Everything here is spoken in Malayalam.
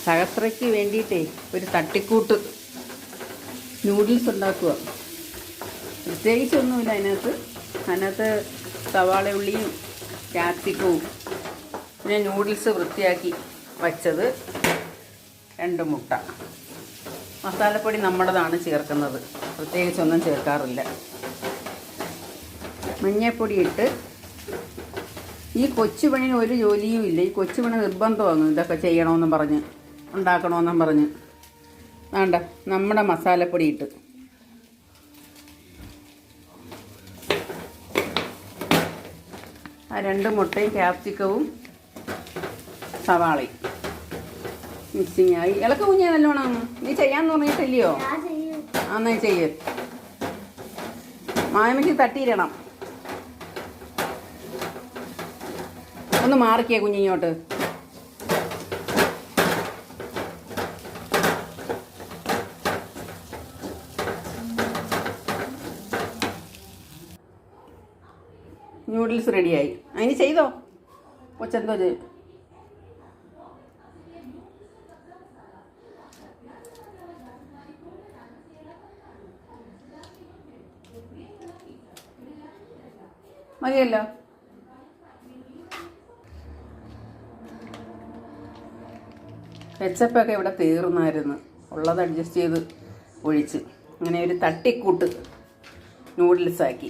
സഹസ്രയ്ക്ക് വേണ്ടിയിട്ടേ ഒരു തട്ടിക്കൂട്ട് നൂഡിൽസ് ഉണ്ടാക്കുക. പ്രത്യേകിച്ചൊന്നുമില്ല അതിനകത്ത് സവാള ഉള്ളിയും ക്യാപ്സിക്കവും പിന്നെ നൂഡിൽസ് വൃത്തിയാക്കി വച്ചത്, 2 മുട്ട. മസാലപ്പൊടി നമ്മുടേതാണ് ചേർക്കുന്നത്, പ്രത്യേകിച്ചൊന്നും ചേർക്കാറില്ല. മഞ്ഞൾപ്പൊടി ഇട്ട് ഈ കൊച്ചുപണിന് ഒരു ജോലിയും ഇല്ല. ഈ കൊച്ചുപണി നിർബന്ധമാണ് ഇതൊക്കെ ചെയ്യണമെന്നും പറഞ്ഞ് ഉണ്ടാക്കണമെന്നും പറഞ്ഞ്. വേണ്ട, നമ്മുടെ മസാലപ്പൊടി ഇട്ട് ആ 2 മുട്ടയും ക്യാപ്സിക്കവും സവാളയും മിക്സിങ് ആയി. ഇളക്ക കുഞ്ഞേ നല്ലോണം. നീ ചെയ്യാന്ന് പറഞ്ഞിട്ടില്ലയോ? എന്നാ ചെയ്യ്. മായമയ്ക്ക് തട്ടിയിരണം. ഒന്ന് മാറിക്കേ കുഞ്ഞിങ്ങോട്ട്. നൂഡിൽസ് റെഡിയായി. അതിന് ചെയ്തോ കൊച്ചെന്തോ ചെയ്യും. മതിയല്ലോ. കെച്ചപ്പൊക്കെ ഇവിടെ തീർന്നായിരുന്നു. ഉള്ളത് അഡ്ജസ്റ്റ് ചെയ്ത് ഒഴിച്ച് അങ്ങനെ ഒരു തട്ടിക്കൂട്ട് നൂഡിൽസാക്കി.